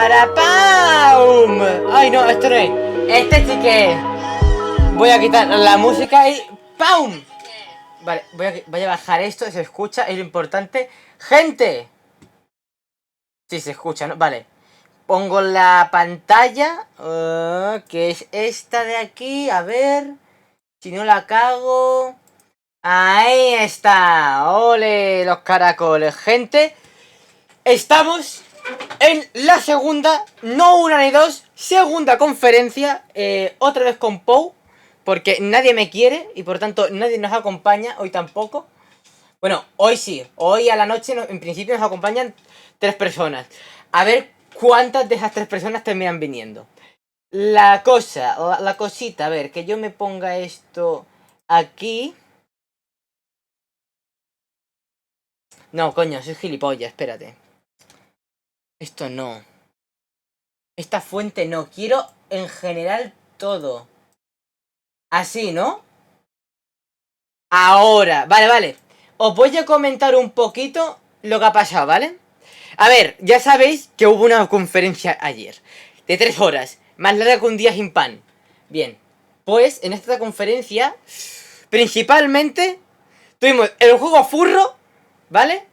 para ¡pam! Ay no, esto no es. Este sí que es. Voy a quitar la música y ¡pam! Vale, voy a bajar esto, se escucha, es lo importante. ¡Gente! Sí, se escucha, ¿no? Vale. Pongo la pantalla, que es esta de aquí, a ver. Si no la cago. Ahí está. ¡Ole! Los caracoles. Gente, estamos en la segunda, no una ni dos, segunda conferencia. Otra vez con Pou. Porque nadie me quiere y por tanto nadie nos acompaña, hoy tampoco. Bueno, hoy sí, hoy a la noche en principio nos acompañan 3 personas. A ver cuántas de esas 3 personas terminan viniendo. La cosa, la cosita, a ver, que yo me ponga esto aquí. No, coño, soy gilipollas, espérate. Esto no. Esta fuente no, quiero en general todo. Así, ¿no? Ahora, vale. Os voy a comentar un poquito lo que ha pasado, ¿vale? A ver, ya sabéis que hubo una conferencia ayer de 3 horas, más larga que un día sin pan. Bien, pues en esta conferencia principalmente tuvimos el juego furro, ¿vale?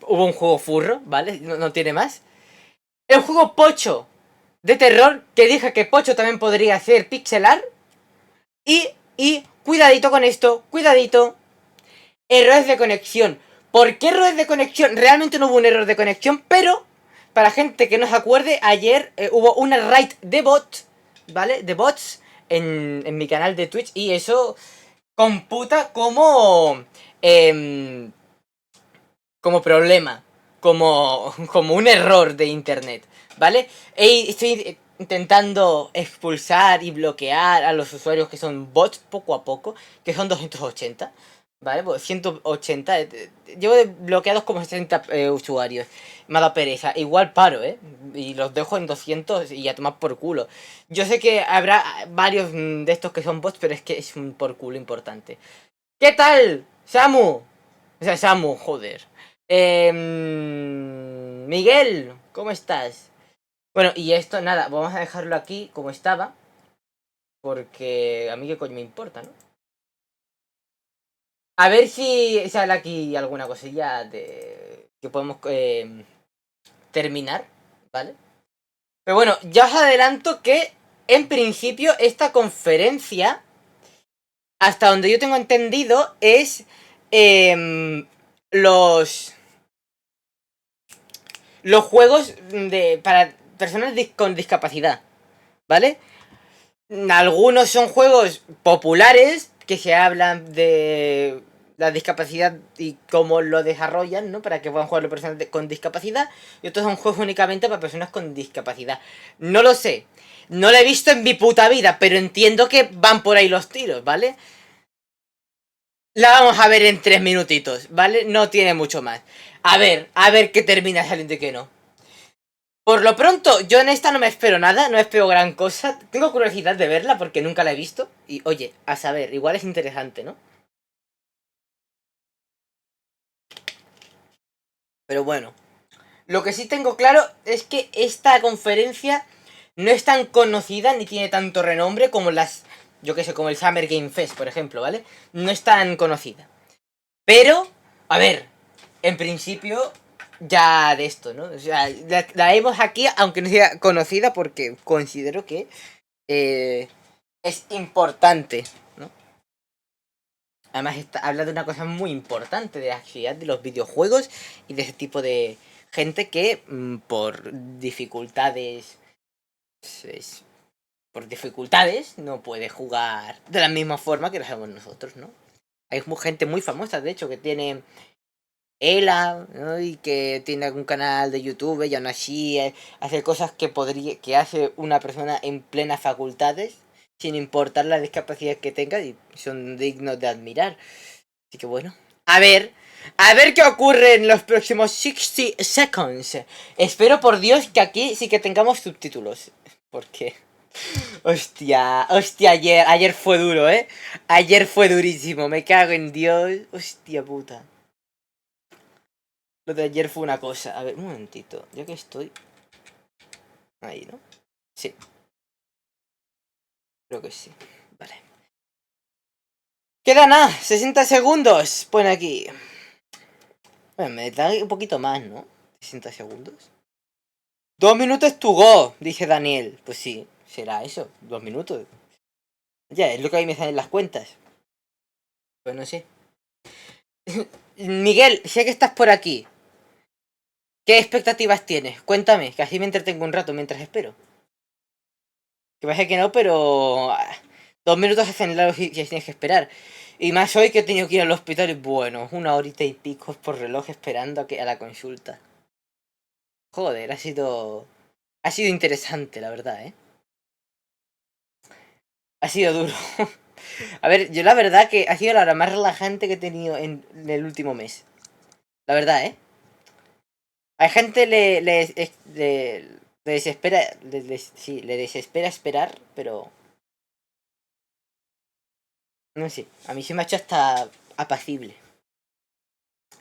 Hubo un juego furro, ¿vale? No tiene más. El juego pocho de terror, que dije que pocho también podría ser pixelar. Y cuidadito con esto, cuidadito. Errores de conexión. ¿Por qué errores de conexión? Realmente no hubo un error de conexión, pero para gente que no se acuerde, ayer hubo una raid de bots, ¿vale? De bots en mi canal de Twitch y eso computa como como problema, como un error de internet, ¿vale? Y estoy intentando expulsar y bloquear a los usuarios que son bots poco a poco, que son 280, ¿vale? Pues 180, llevo bloqueados como 60 usuarios. Me ha dado pereza. Igual paro, ¿eh? Y los dejo en 200 y a tomar por culo. Yo sé que habrá varios de estos que son bots, pero es que es un por culo importante. ¿Qué tal, Samu? O sea, Samu, joder. Miguel, ¿cómo estás? Bueno, y esto, nada, vamos a dejarlo aquí como estaba. Porque a mí qué coño me importa, ¿no? A ver si sale aquí alguna cosilla de que podemos terminar, ¿vale? Pero bueno, ya os adelanto que en principio esta conferencia, hasta donde yo tengo entendido, es los juegos para personas con discapacidad, ¿vale? Algunos son juegos populares que se hablan de la discapacidad y cómo lo desarrollan, ¿no? Para que puedan jugarlo personas con discapacidad. Y otros son juegos únicamente para personas con discapacidad. No lo sé. No lo he visto en mi puta vida, pero entiendo que van por ahí los tiros, ¿vale? La vamos a ver en 3 minutitos, ¿vale? No tiene mucho más. A ver qué termina saliendo y qué no. Por lo pronto, yo en esta no me espero nada, no espero gran cosa. Tengo curiosidad de verla porque nunca la he visto. Y oye, a saber, igual es interesante, ¿no? Pero bueno. Lo que sí tengo claro es que esta conferencia no es tan conocida ni tiene tanto renombre como las... Yo qué sé, como el Summer Game Fest, por ejemplo, ¿vale? No es tan conocida. Pero, a ver, en principio ya de esto, ¿no? O sea, la vemos aquí, aunque no sea conocida, porque considero que eh, es importante, ¿no? Además habla de una cosa muy importante, de la actividad de los videojuegos y de ese tipo de gente que por dificultades es- por dificultades no puede jugar de la misma forma que lo hacemos nosotros, ¿no? Hay gente muy famosa, de hecho, que tiene ELA, ¿no? Y que tiene algún canal de YouTube y aún así hace cosas que hace una persona en plenas facultades, sin importar la discapacidad que tenga, y son dignos de admirar. Así que bueno, a ver, a ver qué ocurre en los próximos 60 seconds. Espero por Dios que aquí sí que tengamos subtítulos, porque... Hostia, ayer fue duro, ¿eh? Ayer fue durísimo, me cago en Dios. Hostia puta. Lo de ayer fue una cosa. A ver, un momentito. Ya que estoy. Ahí, ¿no? Sí. Creo que sí. Vale. Queda nada, 60 segundos. Pone aquí. Bueno, me da un poquito más, ¿no? 60 segundos. 2 minutos to go, dice Daniel. Pues sí, será eso, 2 minutos. Ya, es lo que a mí me salen las cuentas. Pues no sé. Miguel, sé que estás por aquí. ¿Qué expectativas tienes? Cuéntame, que así me entretengo un rato mientras espero. Que parece que no, pero 2 minutos hacen largo si tienes que esperar. Y más hoy que he tenido que ir al hospital y bueno, 1 horita y pico por reloj esperando a la consulta. Joder, ha sido interesante, la verdad, ¿eh? Ha sido duro. A ver, yo la verdad que ha sido la hora más relajante que he tenido en el último mes. La verdad, ¿eh? Hay gente le desespera, sí, le desespera esperar, pero... No sé, a mí se me ha hecho hasta apacible.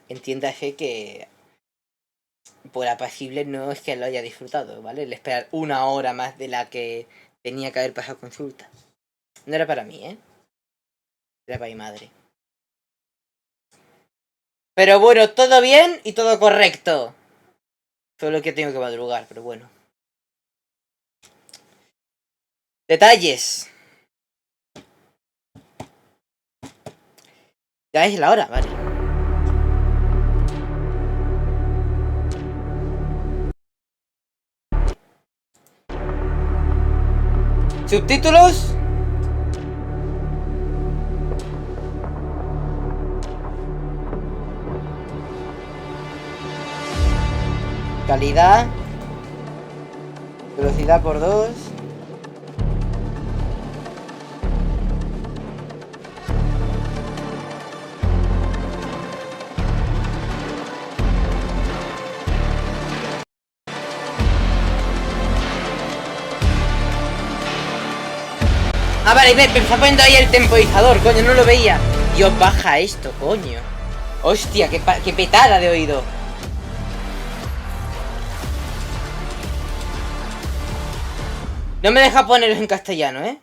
Entiéndase que... Por apacible no es que lo haya disfrutado, ¿vale? El esperar 1 hora más de la que tenía que haber pasado consulta. No era para mí, ¿eh? Era para mi madre. Pero bueno, todo bien y todo correcto. Solo que tengo que madrugar, pero bueno. Detalles. Ya es la hora, vale. Subtítulos. Calidad. Velocidad por 2. Ah, vale, me está poniendo ahí el temporizador, coño, no lo veía. Dios, baja esto, coño. Hostia, qué petada de oído. No me deja ponerlos en castellano, ¿eh?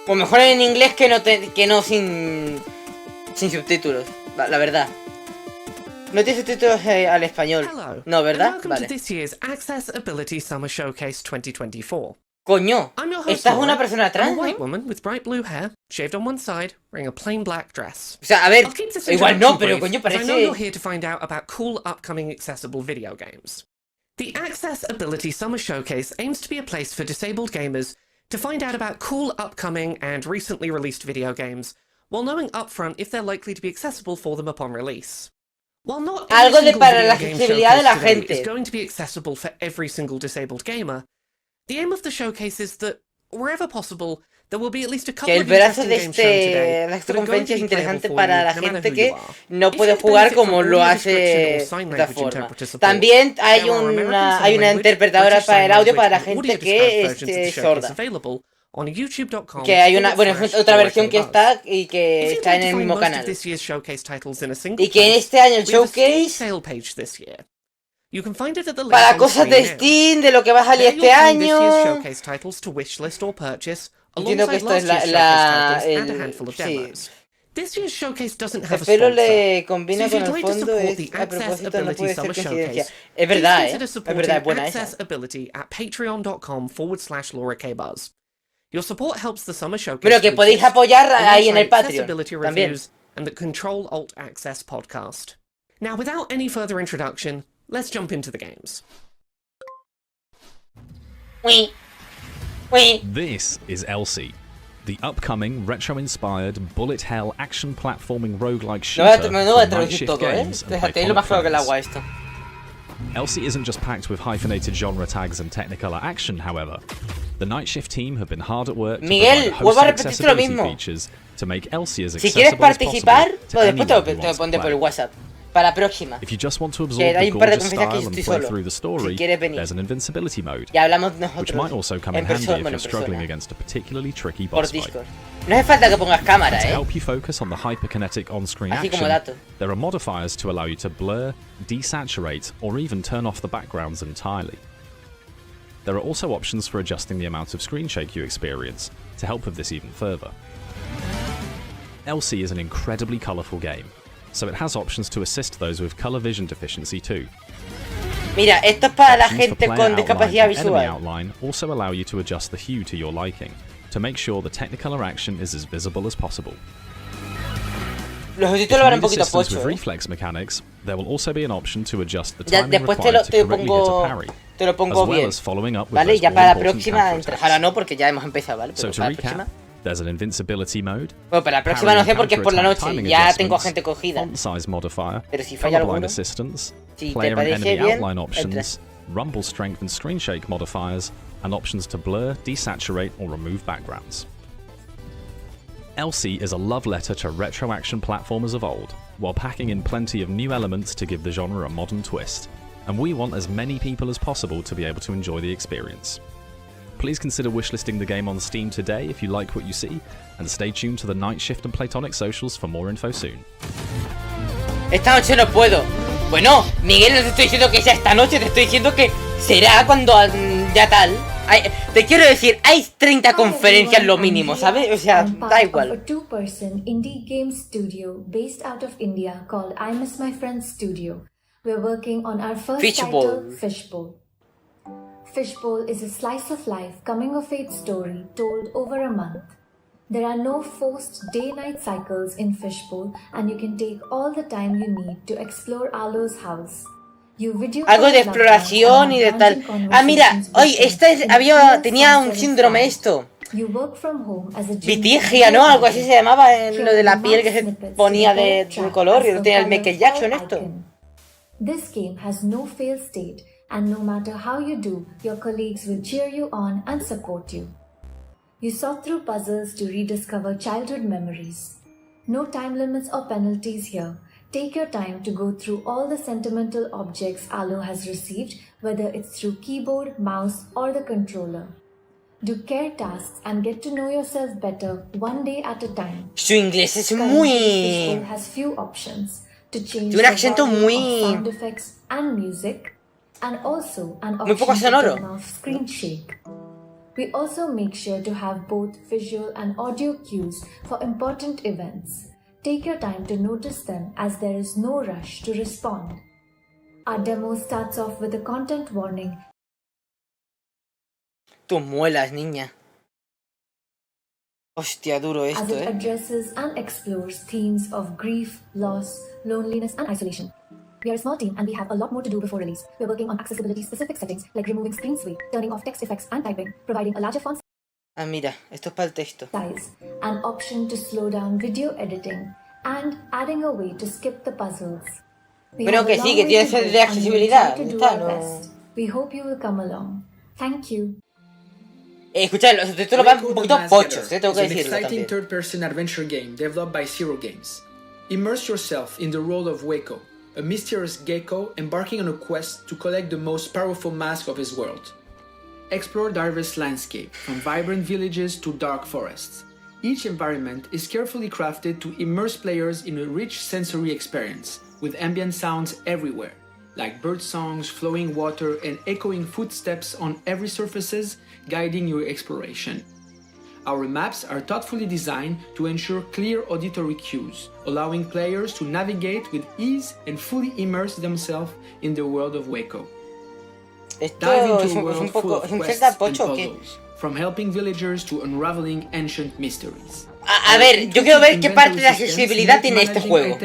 Pues mejor en inglés que no sin subtítulos, la verdad. No tiene subtítulos al español. Hello, no, ¿verdad? Welcome vale. to this year's Accessibility Summer Showcase 2024. Coño, ¿esta es una persona trans? I'm a white woman with bright blue hair, shaved on one side, wearing a plain black dress. O sea, a ver, I'll keep this igual no, introduction pero brief, coño, as I know parece... you're here to find out about cool upcoming accessible video games. The Accessibility Summer Showcase aims to be a place for disabled gamers to find out about cool upcoming and recently released video games, while knowing upfront if they're likely to be accessible for them upon release. While not every Algo de single para la video game accesibilidad de la showcase today gente. is going to be accessible for every single disabled gamer, the aim of the showcase is that, wherever possible, there will be at least a couple Que el of brazo interesting de games shown today esta that are going to conferencia es be playable interesante for para you, la no matter gente who que you are. no If puede you jugar benefit from como lo audio description or hace sign de esta language forma. interpreter support, También hay there are American Sign hay una Language, interpretadora British para Sign el audio para la Language, and gente audio-described que versions of the es showcase sorda. available on youtube.com Que hay una, bueno, es otra versión que /Buzz. está y que If you'd está like en to el find mismo most of canal. this year's showcase titles in a single Y que en place, este año el we have a Steam showcase sale page this year. You can find it at the link para on cosas screen de now. Steam, de lo que va a salir There este you'll find this year's año. showcase titles to wishlist or purchase, Entiendo que alongside esto es last year's showcase titles and a el handful of sí. demos. This year's showcase doesn't have El a pelo sponsor, le so combina if con you'd el like to fondo, support es the a propósito, no Accessibility puede ser Summer coincidencia. Showcase, Es please verdad, consider es supporting verdad, es buena esa. Accessibility at patreon.com/LauraKBuzz. Your support helps the Summer Showcase Bueno, que to podéis exist, apoyar ahí en alongside el Patreon accessibility también. reviews and the Control Alt Access podcast. Now, without any further introduction, let's jump into the games. Uy. Uy. This is Elsie, the upcoming retro-inspired bullet hell action platforming roguelike No voy a, shooter no voy a from traducir Nightshift todo, Games and Déjate, es lo más claro que el Playtonic agua Friends. esto. Elsie isn't just packed with hyphenated genre tags and Technicolor action, however. The Nightshift team have been hard at work to Miguel, provide a vuelvo host a of repetirte lo accessibility mismo. features to make Elsie as Si quieres accessible as participar, possible to pues después anyone who te lo wants to pondré por el play. WhatsApp. Para la próxima. If you just want to absorb Que the hay un par de gorgeous conferencias que style and estoy play solo. through the story, Si quieres venir. there's an invincibility mode, Ya hablamos which nosotros. might also come in en handy persona, if bueno, you're en struggling persona. against a particularly tricky Por boss fight. Discord. No hace falta que pongas cámara, To help you focus on the hyperkinetic on-screen Así como action, dato. there are modifiers to allow you to blur, desaturate, or even turn off the backgrounds entirely. There are also options for adjusting the amount of screen shake you experience to help with this even further. LC is an incredibly colourful game, so it has options to assist those with colour vision deficiency too. Mira, esto es para la Options for gente player con outline discapacidad and enemy visual. outline also allow you to adjust the hue to your liking, to make sure the Technicolor action is as visible as possible. Los If subtítulos you van un need poquito assistance with pocho. reflex mechanics, there will also be an option to adjust the Ya, timing después required te to lo correctly hit a pongo, parry, te lo as pongo well bien. as following up with Vale, those ya para la all-important próxima, counterattacks. ahora no porque ya hemos empezado, ¿vale? So Pero to para la recap, próxima. there's an invincibility mode, Bueno, para la próxima no sé porque es por la noche. Ya tengo gente cogida. font size modifier, Pero si falla colorblind alguno, assistance, si te player and parece enemy bien, outline entra. options, rumble strength and screen shake modifiers, and options to blur, desaturate, or remove backgrounds. LC is a love letter to retro action platformers of old, while packing in plenty of new elements to give the genre a modern twist, and we want as many people as possible to be able to enjoy the experience. Please consider wishlisting the game on Steam today if you like what you see, and stay tuned to the Night Shift and Platonic socials for more info soon. Esta noche no puedo. Bueno, Miguel, no te estoy diciendo que sea esta noche, te estoy diciendo que será cuando ya tal. Te quiero decir, hay 30 conferencias lo mínimo, ¿sabes? O sea, da igual. A two-person indie game studio based out of India called I Miss My Friends Studio. We're working on our first Fishbowl. title, Fishbowl. Fishbowl is a slice of life coming-of-age story told over a month. There are no forced day-night cycles in Fishbowl, and you can take all the time you need to explore Alo's house. Algo de exploración y de tal. Ah, mira, hoy tenía un síndrome esto. Vitigia, ¿no? Algo así se llamaba en lo de la piel que se ponía de color y lo tenía el Michael Jackson esto. This game has no fail state, and no matter how you do, your colleagues will cheer you on and support you. You sort through puzzles to rediscover childhood memories. No time limits or penalties here. Take your time to go through all the sentimental objects Alo has received, whether it's through keyboard, mouse, or the controller. Do care tasks and get to know yourself better one day at a time. Su inglés es Currently, muy... Fishbowl has few options to change Tiene un accento the volume muy... of sound effects and music, and also an Muy poco option to sonoro. turn off screen shake. We also make sure to have both visual and audio cues for important events. Take your time to notice them as there is no rush to respond. Our demo starts off with a content warning. Tus muelas, niña. Hostia, duro As esto, it addresses and explores themes of grief, loss, loneliness, and isolation. We are a small team and we have a lot more to do before release. We're working on accessibility-specific settings like removing screen sway, turning off text effects and typing, providing a larger font Ah, mira, esto es para el texto. size, an option to slow down video editing, and adding a way to skip the puzzles. We Bueno, have que a sí, long que way tiene to ser go de and accesibilidad, we'll try to do está, our no- best. We hope you will come along. Thank you. Escuchad, los subtítulos van un poquito pochos, tengo que is an decirlo exciting también. third-person adventure game developed by Zero Games. Immerse yourself in the role of Waco, a mysterious gecko embarking on a quest to collect the most powerful mask of his world. Explore diverse landscapes, from vibrant villages to dark forests. Each environment is carefully crafted to immerse players in a rich sensory experience, with ambient sounds everywhere, like bird songs, flowing water, and echoing footsteps on every surfaces, guiding your exploration. Our maps are thoughtfully designed to ensure clear auditory cues, allowing players to navigate with ease and fully immerse themselves in the world of Waco. Esto Dive into es a un world full poco... of ¿Es un quests Zelda and pocho o qué? puzzles, from helping villagers to unraveling ancient mysteries. A ver, yo quiero ver qué parte de accesibilidad tiene este juego.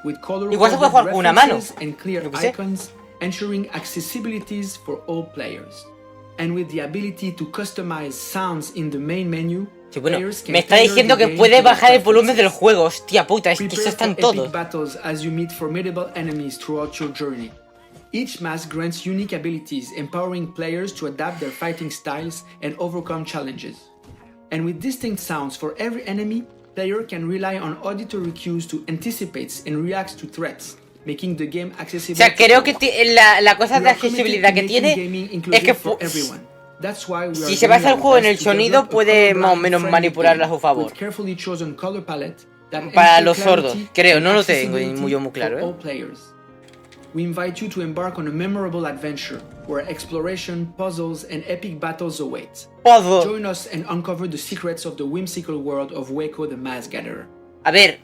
Igual se puede jugar con una mano. And clear Yo qué sé. icons, ensuring accessibilities for all players. And with the ability to customize sounds in the main menu, Sí, bueno, players can me está tailor diciendo the que game puede to their bajar el volumen del preferences. juego. Hostia puta, es que eso Prepare está en for epic todo. battles as you meet formidable enemies throughout your journey. Each mask grants unique abilities, empowering players to adapt their fighting styles and overcome challenges. And with distinct sounds for every enemy, Player can rely on auditory cues to anticipate and react to threats, making the game accessible. O sea, creo que la cosa We de are committed accesibilidad to que making tiene gaming es inclusive que for everyone. That's why we are si se doing basa el our juego en el best to sonido, develop a puede más o menos colorblind-friendly manipularlo a game su favor. with carefully chosen color palette that Para ensure los sordos, clarity creo, and no lo tengo accessibility muy claro, for all players. We invite you to embark on a memorable adventure where exploration, puzzles, and epic battles await. Puzzle. Join us and uncover the secrets of the whimsical world of Waco the Mask Gatherer. A ver.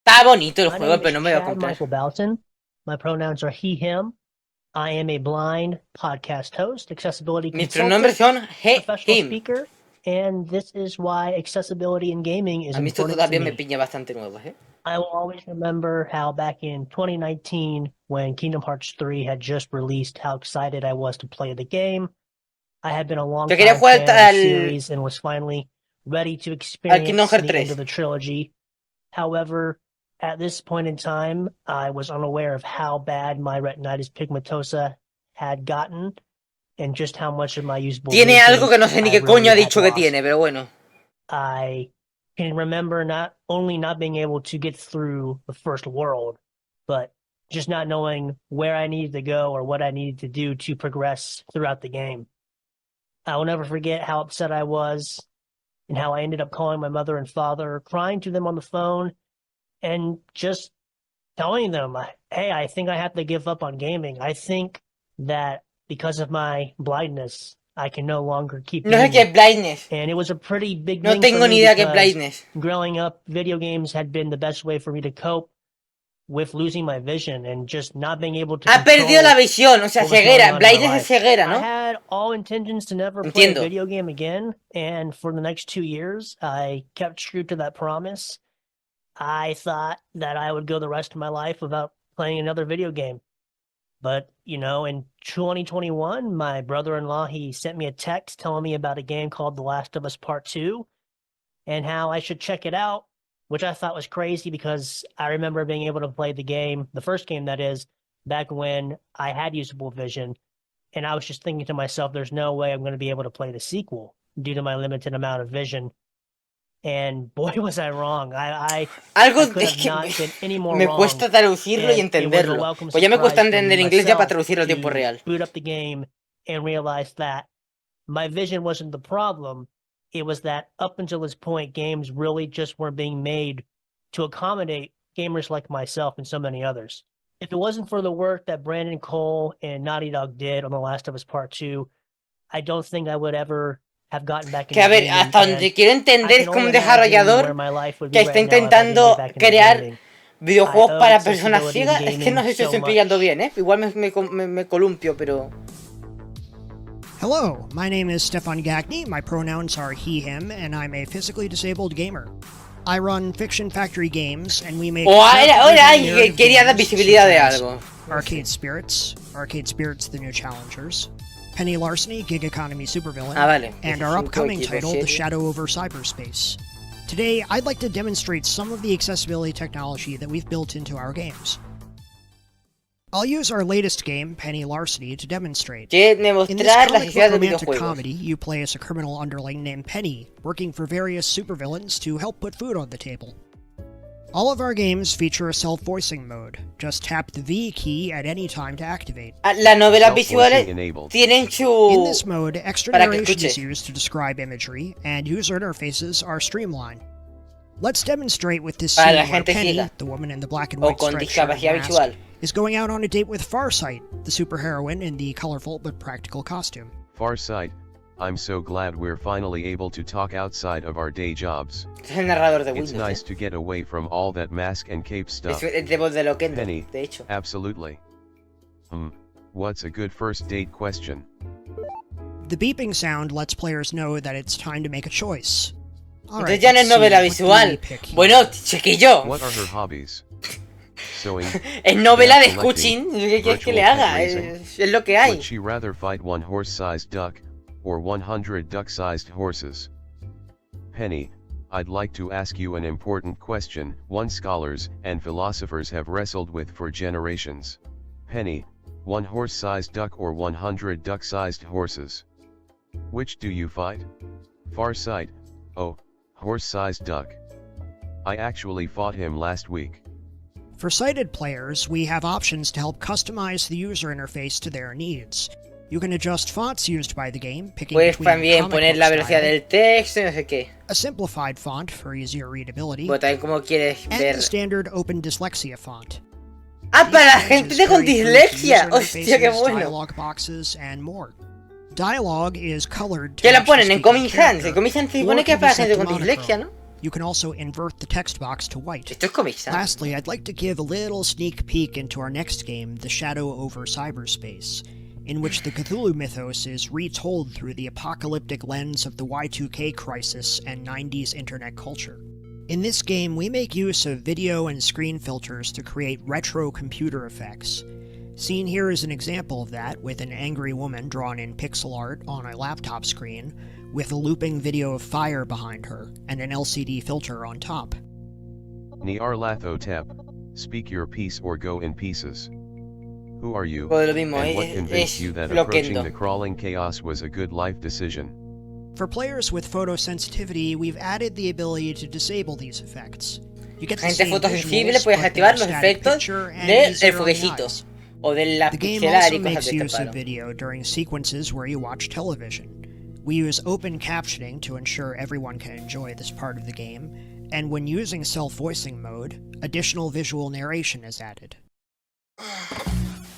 Está bonito el My juego, name pero is no me voy a Chad comprar. Michael Boughton. My pronouns are he, him. I am a blind podcast host, accessibility Mis consultant, pronombres son he, professional him. speaker, and this is why accessibility in gaming is A mí esto important to todavía me me. piña bastante nuevo, I will always remember how back in 2019, when Kingdom Hearts 3 had just released, how excited I was to play the game. I had been a long Yo time quería jugar fan of the al series and was finally ready to Kingdom experience Hearts the 3. end of the trilogy. However, at this point in time, I was unaware of how bad my retinitis pigmentosa had gotten and just how much of my usable Tiene vision algo que no sé ni I qué coño really ha had dicho que lost. tiene, pero bueno. I can remember not only not being able to get through the first world, but just not knowing where I needed to go or what I needed to do to progress throughout the game. I will never forget how upset I was and how I ended up calling my mother and father, crying to them on the phone, and just telling them, hey, I think I have to give up on gaming. I think that because of my blindness, I can no longer keep No sé qué es gaming. blindness. And it was a pretty big No thing for tengo ni me idea qué es because blindness. growing up, video games had been the best way for me to cope with losing my vision and just not being able to Ha perdido la control visión, o sea, what was going ceguera. on in my Blindness es life. ceguera, I ¿no? had all intentions to never play a Entiendo. video game again, and for the next 2 years, I kept true to that promise. I thought that I would go the rest of my life without playing another video game. But, you know, in 2021, my brother-in-law, he sent me a text telling me about a game called The Last of Us Part 2 and how I should check it out, which I thought was crazy because I remember being able to play the game, the first game that is, back when I had usable vision. And I was just thinking to myself, there's no way I'm going to be able to play the sequel due to my limited amount of vision. And boy, was I wrong. I Algo could es have que not been any more me wrong. cuesta traducirlo y And it was a entenderlo. welcome Pues ya me cuesta surprise for entender inglés ya para myself traducirlo a tiempo to real. boot up the game and realize that my vision wasn't the problem. It was that up until this point, games really just weren't being made to accommodate gamers like myself and so many others. If it wasn't for the work that Brandon Cole and Naughty Dog did on The Last of Us Part 2, I don't think I would ever have gotten back Que into a ver, gaming. hasta And donde quiero I entender can es como only un imagine where desarrollador my life would que be está right now if I didn't get intentando back into crear gaming. videojuegos I owe para personas accessibility in ciegas. Es que no sé si gaming estoy so pillando much. bien, ¿eh? Igual me columpio, pero... Hello, my name is Stefan Gagne, my pronouns are he, him, and I'm a physically disabled gamer. I run Fiction Factory Games, and we make Ahora narrative quería dar games visibilidad de such as algo. Arcade Spirits The New Challengers, Penny Larceny, Gig Economy Supervillain, Vale. and our upcoming title, The Shadow Over Cyberspace. Today, I'd like to demonstrate some of the accessibility technology that we've built into our games. I'll use our latest game, Penny Larceny, to demonstrate. Quiere In this demostrar la comic necesidad book de romantic videojuegos. comedy, you play as a criminal underling named Penny, working for various supervillains to help put food on the table. All of our games feature a self-voicing mode. Just tap the V key at any time to activate. Las novelas visuales tienen su... In this mode, extra Para que narration is escuche. used to describe imagery, and user interfaces are streamlined. Let's demonstrate with this Para scene la where gente Penny, ciega. the woman in the black and O white con striped shirt and discapacidad mask, visual. is going out on a date with Farsight, the superheroine in the colorful but practical costume. Farsight, I'm so glad we're finally able to talk outside of our day jobs. Es el narrador de It's Windows. nice to get away from all that mask and cape stuff. Es de voz de Loquendo, Penny, de hecho. absolutely. What's a good first date question? The beeping sound lets players know that it's time to make a choice. Entonces ya no es novela visual. Bueno, chiquillo. What are her hobbies? Sewing. Es novela de stamp collecting, escuching. ¿Qué quieres que virtual le pet haga? raising. Es lo que hay. Would she rather fight one horse-sized duck, or 100 duck-sized horses? Penny, I'd like to ask you an important question, one scholars and philosophers have wrestled with for generations. Penny, one horse-sized duck or 100 duck-sized horses? Which do you fight? Farsight, Oh, horse-sized duck. I actually fought him last week. For sighted players, we have options to help customize the user interface to their needs. You can adjust fonts used by the game, picking Puedes between también comic poner book la velocidad style, del texto y no sé qué. a simplified font for easier readability, Bueno, también como quieres and ver. the standard open dyslexia font. ¡Ah, para la These gente changes con carry through to dislexia! user ¡Hostia, qué interfaces, bueno! dialogue boxes, and more. Dialogue is colored to Que la match the ponen en speaking Comic Sans. character, En Comic Sans se or supone que es can be para set gente to con dislexia, ¿no? You can also invert the text box to white. Esto es Comic Sans. Lastly, I'd like to give a little sneak peek into our next game, The Shadow over Cyberspace, in which the Cthulhu mythos is retold through the apocalyptic lens of the Y2K crisis and 90s internet culture. In this game, we make use of video and screen filters to create retro computer effects. Seen here is an example of that, with an angry woman drawn in pixel art on a laptop screen, with a looping video of fire behind her, and an LCD filter on top. Nyarlathotep, speak your piece or go in pieces. Who are you, Pues lo mismo, and what es convinced you that approaching Loquendo. the crawling chaos was a good life decision? For players with photosensitivity, we've added the ability to disable these effects. You get the Gente same fotosensible, visuals, puedes but activar with los a static efectos picture and del easier on the fueguecito. eyes. O de la The game pixelar also y cosas makes de use este of palo. video during sequences where you watch television. We use open captioning to ensure everyone can enjoy this part of the game, and when using self-voicing mode, additional visual narration is added.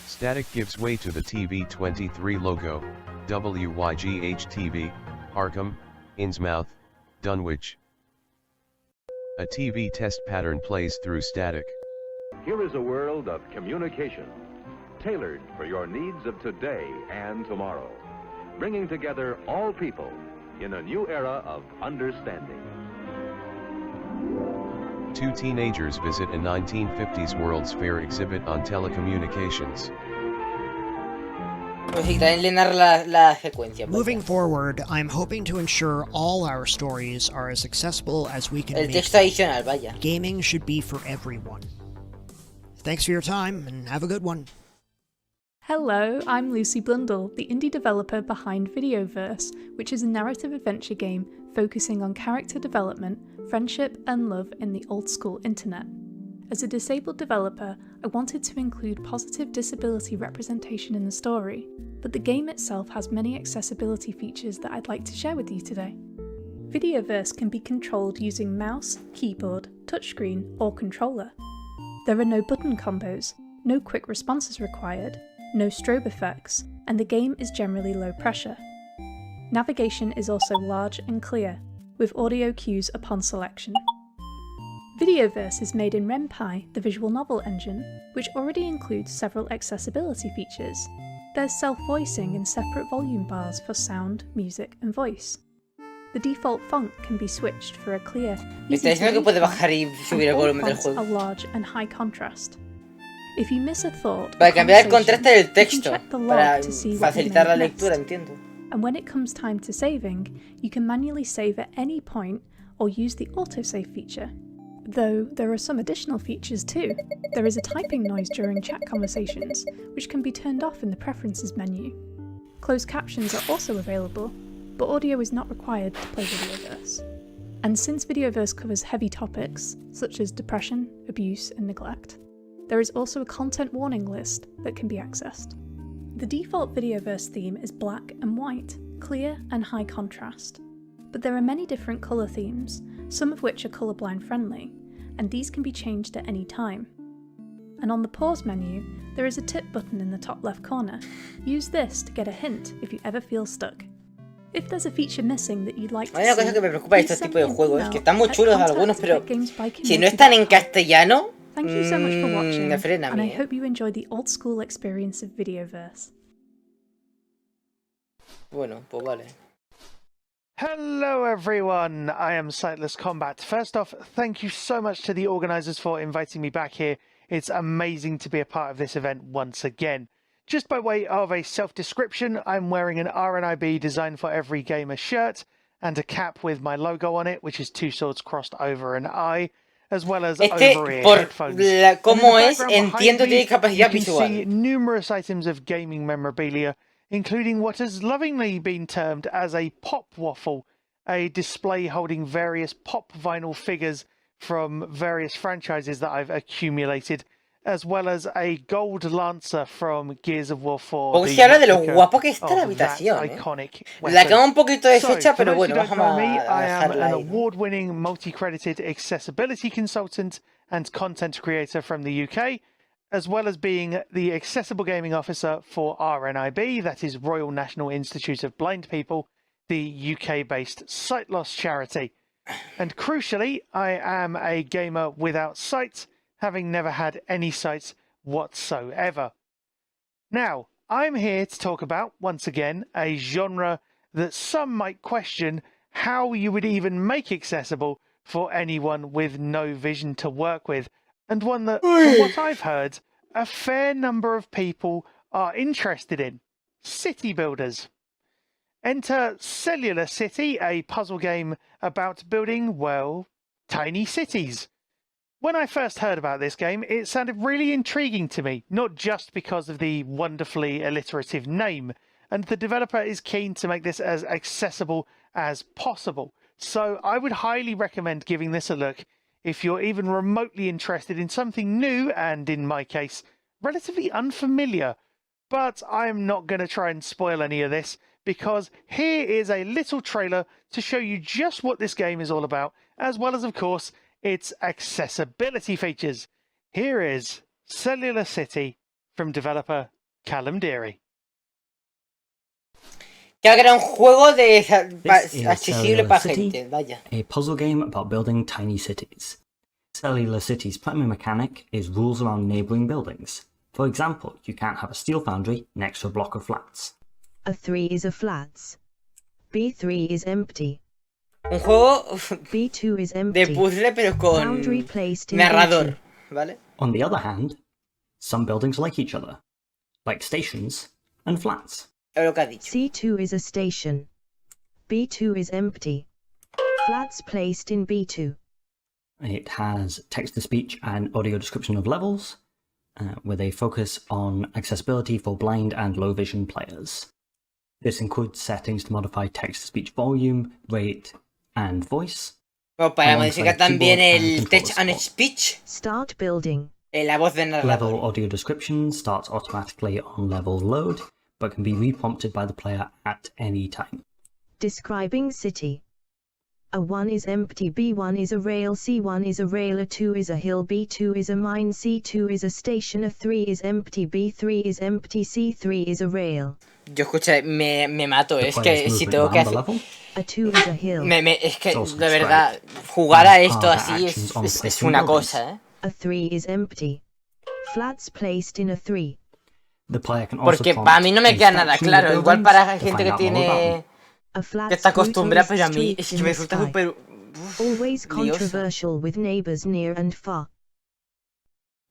Static gives way to the TV23 logo, WYGH-TV, Arkham, Innsmouth, Dunwich. A TV test pattern plays through static. Here is a world of communication, tailored for your needs of today and tomorrow, bringing together all people in a new era of understanding. Two teenagers visit a 1950s World's Fair exhibit on telecommunications. Pues sí, también le narra la secuencia. pues. Moving forward, I'm hoping to ensure all our stories are as accessible as we can El make texto them. adicional, vaya. Gaming should be for everyone. Thanks for your time, and have a good one. Hello, I'm Lucy Blundell, the indie developer behind Videoverse, which is a narrative adventure game focusing on character development, friendship, and love in the old school internet. As a disabled developer, I wanted to include positive disability representation in the story, but the game itself has many accessibility features that I'd like to share with you today. Videoverse can be controlled using mouse, keyboard, touchscreen, or controller. There are no button combos, no quick responses required, no strobe effects, and the game is generally low pressure. Navigation is also large and clear, with audio cues upon selection. Videoverse is made in RenPy, the visual novel engine, which already includes several accessibility features. There's self-voicing and separate volume bars for sound, music, and voice. The default font can be switched for a clear, Me está diciendo que puede bajar y subir el volumen del are juego. large and high contrast. If you miss a thought, Para or cambiar el conversation, contraste del you can texto. check the log Para to see what you facilitar la may have lectura, missed. entiendo. And when it comes time to saving, you can manually save at any point or use the autosave feature. Though there are some additional features too. There is a typing noise during chat conversations, which can be turned off in the preferences menu. Closed captions are also available, but audio is not required to play Videoverse. And since Videoverse covers heavy topics, such as depression, abuse, and neglect, there is also a content warning list that can be accessed. The default Videoverse theme is black and white, clear and high contrast. But there are many different colour themes, some of which are colourblind friendly, and these can be changed at any time. And on the pause menu, there is a tip button in the top left corner. Use this to get a hint if you ever feel stuck. If there's a feature missing that you'd like to Hay una cosa see, que me preocupa de please estos send tipos de me an juegos, email que están muy at chulos algunos, pero si no están en castellano, Thank you so much for watching, me frena a and I mí. hope you enjoy the old school experience of Videoverse. Bueno, pues vale. Hello everyone, I am Sightless Combat. First off, thank you so much to the organisers for inviting me back here. It's amazing to be a part of this event once again. Just by way of a self-description, I'm wearing an RNIB Design for Every Gamer shirt and a cap with my logo on it, which is two swords crossed over an eye, as well as over-ear por headphones. cómo And in the es, background entiendo behind me, tiene capacidad you can see visual. numerous items of gaming memorabilia, including what has lovingly been termed as a pop waffle, a display holding various pop vinyl figures from various franchises that I've accumulated, as well as a gold lancer from Gears of War 4. Porque se habla de lo guapo que está la habitación, iconic La cama un poquito deshecha, so, pero bueno, vamos a me, I am dejarla an ahí, ¿no? award-winning, multi-credited accessibility consultant and content creator from the UK, as well as being the Accessible Gaming Officer for RNIB, that is Royal National Institute of Blind People, the UK-based sight loss charity. And crucially, I am a gamer without sight, having never had any sight whatsoever. Now, I'm here to talk about, once again, a genre that some might question how you would even make accessible for anyone with no vision to work with, and one that, from what I've heard, a fair number of people are interested in: city builders. Enter Cellular City, a puzzle game about building, well, tiny cities. When I first heard about this game, it sounded really intriguing to me, not just because of the wonderfully alliterative name, and the developer is keen to make this as accessible as possible. So I would highly recommend giving this a look if you're even remotely interested in something new and, in my case, relatively unfamiliar. But I'm not going to try and spoil any of this, because here is a little trailer to show you just what this game is all about, as well as, of course, its accessibility features. Here is Cellular City from developer Callum Deary. Que era un juego de accesible para gente, vaya. A puzzle game about building tiny cities. Cellular City's primary mechanic is rules around neighbouring buildings. For example, you can't have a steel foundry next to a block of flats. A3 is a flats. B3 is empty. Un juego B2 is empty. de puzzle pero con narrador, ¿vale? On the other hand, some buildings are like each other, like stations and flats. C2 is a station. B2 is empty. Flats placed in B2. It has text-to-speech and audio description of levels, with a focus on accessibility for blind and low-vision players. This includes settings to modify text-to-speech volume, rate, and voice. O para modificar también el text and speech. Start building. La voz del narrador. Level audio description starts automatically on level load, but can be reprompted by the player at any time. Describing city. A1 is empty, B1 is a rail, C1 is a rail, A2 is a hill, B2 is a mine, C2 is a station, A3 is empty, B3 is empty, C3 is a rail. Yo escuché, me mato, es que si tengo que hacer... A2 is a hill. Es que, de verdad, jugar a esto así es una cosa, ¿eh? A3 is empty. Flats placed in A3. Porque para mí no me queda nada claro, igual para gente que tiene... que está acostumbrada, pero a mí es que me resulta súper... Always controversial with neighbors near and far.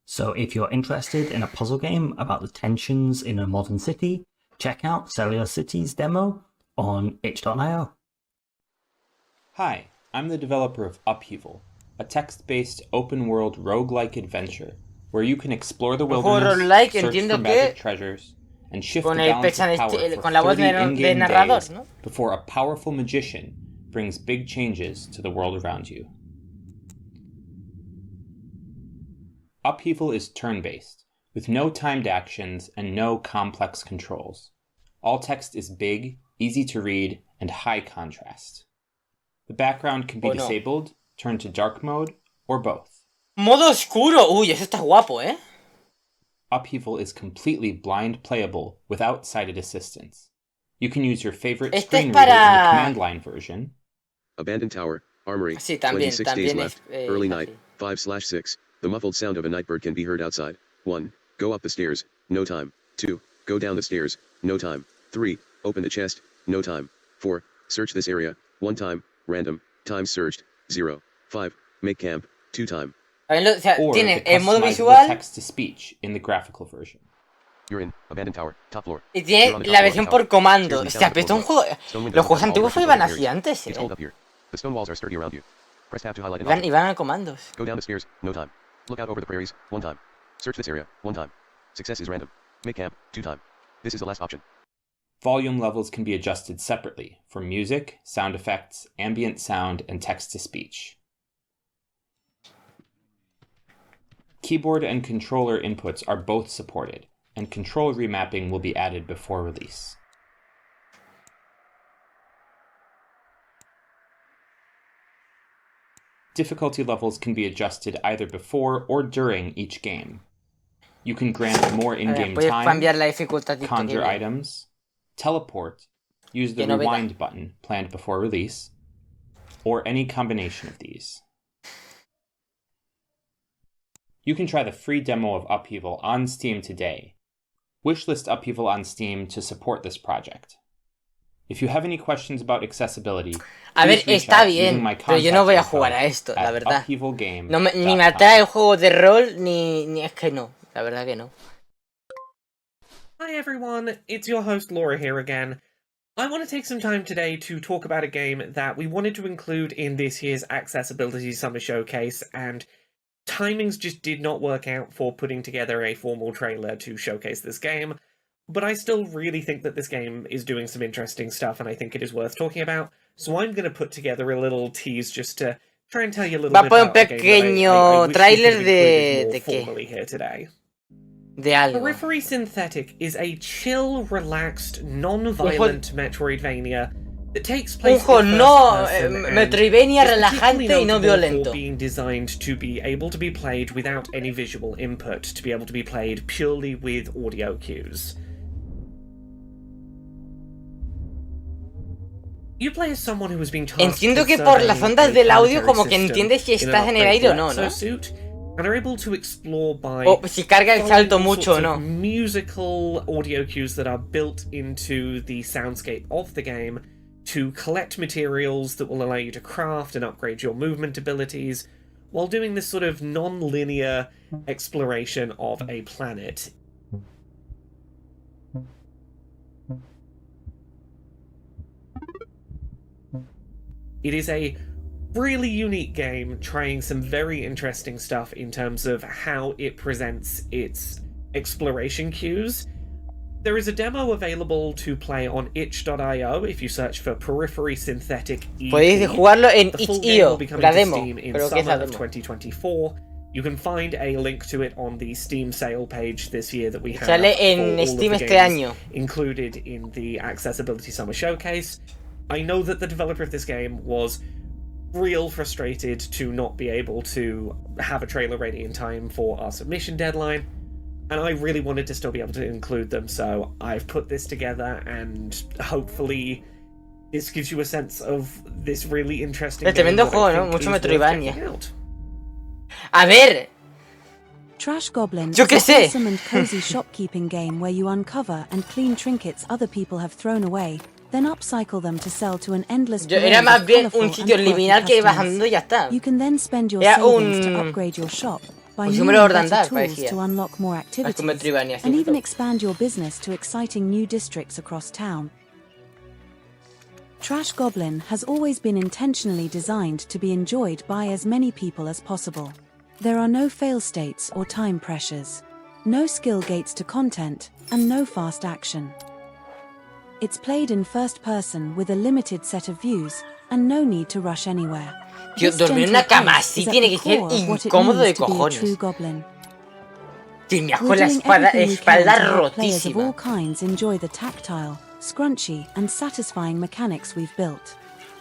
So if you're interested in a puzzle game about the tensions in a modern city, check out Cellular City's demo on itch.io. Hi, I'm the developer of Upheaval, a text-based open-world roguelike adventure where you can explore the wilderness, search for magic treasures, and shift the balance of power for 30 in-game days before a powerful magician brings big changes to the world around you. Upheaval is turn-based, with no timed actions and no complex controls. All text is big, easy to read, and high contrast. The background can be disabled, turned to dark mode, or both. Modo oscuro. Uy, eso está guapo, ¿eh? Upheaval is completely blind playable without sighted assistance. You can use your favorite screen reader in the command line version. Abandoned tower, armory, 26 days left, early night, 5/6. The muffled sound of a nightbird can be heard outside. 1. Go up the stairs, no time. 2. Go down the stairs, no time. 3. Open the chest, no time. 4. Search this area, 1 time. Random, time searched, 0. 5. Make camp, 2 time. O sea, or tiene the el modo customizable visual text to speech in the graphical version. You're in abandoned tower, top floor. Y tiene la versión por comando. O sea, pero esto es un juego... Los juegos antiguos iban así antes, ¿eh? The stone walls are sturdy around you. Press tab to highlight Iban a comandos. Go down the stairs, no time. Look out over the prairies, 1 time. Search this area, 1 time. Success is random. Make camp, 2 time. This is the last option. Volume levels can be adjusted separately for music, sound effects, ambient sound, and text-to-speech. Keyboard and controller inputs are both supported, and control remapping will be added before release. Difficulty levels can be adjusted either before or during each game. You can grant more in-game time, conjure items, teleport, use the rewind button planned before release, or any combination of these. You can try the free demo of Upheaval on Steam today. Wishlist Upheaval on Steam to support this project. If you have any questions about accessibility, a ver, está bien, pero yo no voy a jugar a esto, la verdad. No ni me atrae el juego de rol, ni es que no, la verdad que no. Hi everyone, it's your host Laura here again. I want to take some time today to talk about a game that we wanted to include in this year's Accessibility Summer Showcase, and timings just did not work out for putting together a formal trailer to showcase this game. But I still really think that this game is doing some interesting stuff, and I think it is worth talking about. So I'm going to put together a little tease just to try and tell you a little bit about the game that I wish tráiler de formally here today. De algo. Periphery Synthetic is a chill, relaxed, non-violent Metroidvania that takes place Metroidvania relajante y no violento. Being designed to be able to be played without any visual input, to be able to be played purely with audio cues. You play as someone who has been tasked Entiendo que por las ondas del audio como que entiendes si estás en el aire o no, ¿no? And are able to explore by si carga el salto mucho o no. Musical audio cues that are built into the soundscape of the game to collect materials that will allow you to craft and upgrade your movement abilities while doing this sort of non-linear exploration of a planet. It is a really unique game, trying some very interesting stuff in terms of how it presents its exploration cues. There is a demo available to play on itch.io if you search for Periphery Synthetic EP. Podéis jugarlo en itch.io, la demo, pero ¿qué es la demo? 2024. You can find a link to it on the Steam sale page this year that we have. Sale en Steam este año. Included in the Accessibility Summer Showcase. I know that the developer of this game was real frustrated to not be able to have a trailer ready in time for our submission deadline, and I really wanted to still be able to include them, so I've put this together, and hopefully this gives you a sense of this really interesting game. Tremendo juego, ¿no? Mucho Metroidvania. A ver. Trash Goblin is a wholesome and cozy shopkeeping game where you uncover and clean trinkets other people have thrown away, then upcycle them to sell to an endless Era más bien un sitio liminal que ibas andando y ya está. You can then spend your savings to upgrade your shop, buy new better tools to unlock more activities, and even expand your business to exciting new districts across town. Trash Goblin has always been intentionally designed to be enjoyed by as many people as possible. There are no fail states or time pressures, no skill gates to content, and no fast action. It's played in first person with a limited set of views, and no need to rush anywhere. Tío, dormir en una cama así tiene que ser incómodo de cojones. Tío, con la espalda rotísima. Of all kinds enjoy the tactile, scrunchy, and satisfying mechanics we've built.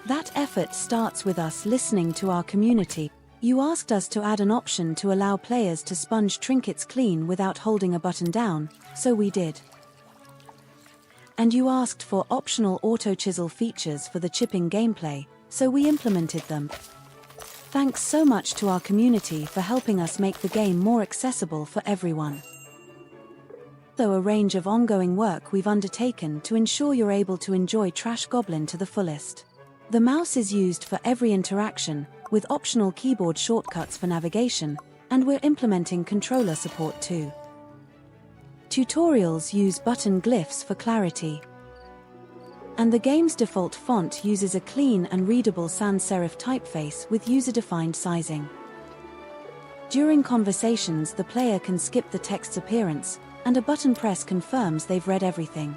That effort starts with us listening to our community. You asked us to add an option to allow players to sponge trinkets clean without holding a button down, so we did. And you asked for optional auto-chisel features for the chipping gameplay, so we implemented them. Thanks so much to our community for helping us make the game more accessible for everyone. Though a range of ongoing work we've undertaken to ensure you're able to enjoy Trash Goblin to the fullest. The mouse is used for every interaction, with optional keyboard shortcuts for navigation, and we're implementing controller support too. Tutorials use button glyphs for clarity. And the game's default font uses a clean and readable sans serif typeface with user-defined sizing. During conversations, the player can skip the text's appearance, and a button press confirms they've read everything.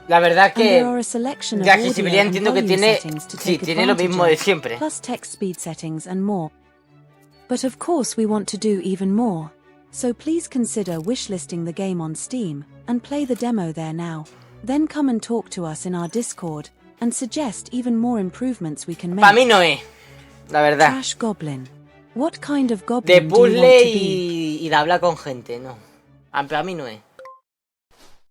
La verdad And there que are a selection of de audio accesibilidad and entiendo que volume tiene, settings to sí, take tiene lo advantage mismo de of, siempre. plus text speed settings and more. But of course we want to do even more, so please consider wishlisting the game on Steam, and play the demo there now. Then come and talk to us in our Discord, and suggest even more improvements we can make. Para mí no es, la verdad. Trash Goblin. What kind of De goblin do you want puzzle to be? y de hablar con gente, no. Para mí no es.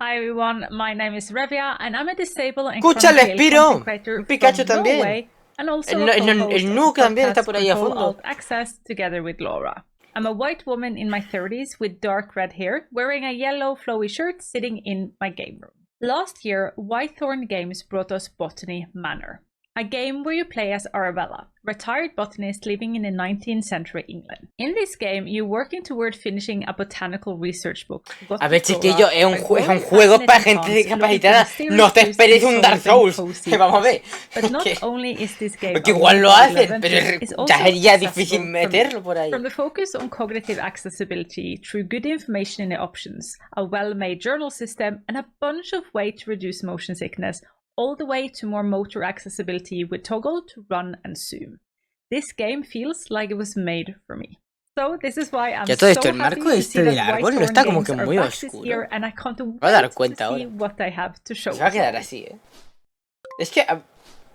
Hi everyone, my name is Revia and I'm a disabled and ¡Escucha el content Espiro! creator Un Pikachu from también. Norway, and also El a co-host el of Nook the también está podcast por ahí a Control fondo. Alt Access together with Laura. I'm a white woman in my 30s with dark red hair, wearing a yellow flowy shirt sitting in my game room. Last year, Whitethorn Games brought us Botany Manor, a game where you play as Arabella, retired botanist living in the 19th century England. In this game, you're working toward finishing a botanical research book. A ver, chiquillo, es un juego para gente discapacitada. No te esperes un Dark Souls. Vamos a ver. But not only is this game Que igual lo hacen, pero ya sería difícil meterlo por ahí. From the focus on cognitive accessibility through good information in the options, a well-made journal system, and a bunch of ways to reduce motion sickness, all the way to more motor accessibility with toggle to run and zoom. This game feels like it was made for me. So this is why I'm so esto, el happy marco to este see del that árbol no Whitethorn está como Games que are muy back this oscuro. year, and I can't Me voy a dar wait cuenta to see ahora. what I have to show. Se va a quedar así, Es que...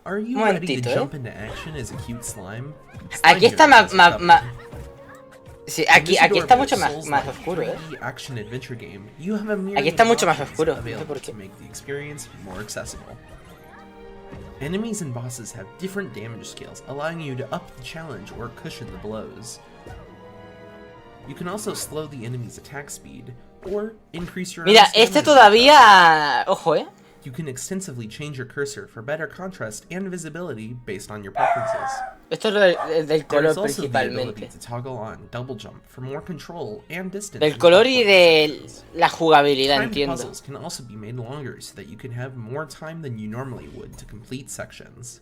Are you un ready to momentito, jump into action as a cute slime? Aquí está más... Sí, aquí está mucho más oscuro, Aquí está mucho más oscuro. No sé por qué. Enemies and bosses have different damage scales, allowing you to up the challenge or cushion the blows. You can also slow the enemy's attack speed, or increase your Mira, own stamina. este todavía... Ojo, You can extensively change your cursor for better contrast and visibility based on your preferences. Esto es lo del color There's also the principalmente. ability to toggle on double jump for more control and distance. Del color y de la jugabilidad, Timed entiendo. puzzles can also be made longer so that you can have more time than you normally would to complete sections.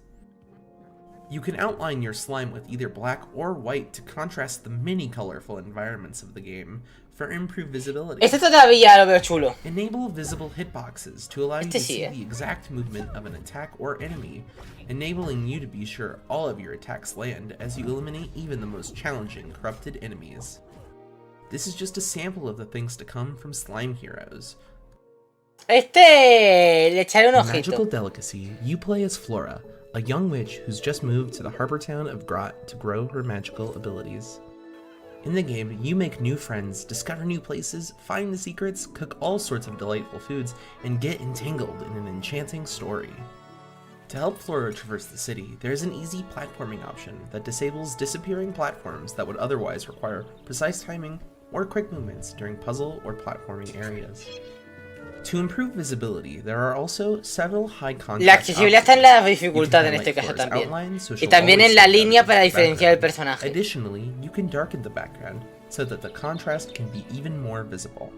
You can outline your slime with either black or white to contrast the many colorful environments of the game for improved visibility. Este todavía lo veo chulo. Enable visible hitboxes to allow you to sí, see the exact movement of an attack or enemy, enabling you to be sure all of your attacks land as you eliminate even the most challenging corrupted enemies. This is just a sample of the things to come from Slime Heroes. Le echaré un In ojito. Magical Delicacy, you play as Flora, a young witch who's just moved to the harbor town of Grot to grow her magical abilities. In the game, you make new friends, discover new places, find the secrets, cook all sorts of delightful foods, and get entangled in an enchanting story. To help Flora traverse the city, there's an easy platforming option that disables disappearing platforms that would otherwise require precise timing or quick movements during puzzle or platforming areas. To improve visibility, there are also several high contrast La accesibilidad está en la dificultad en este caso también. Y también en la línea para diferenciar el personaje. Additionally, you can darken the background so that the contrast can be even more visible.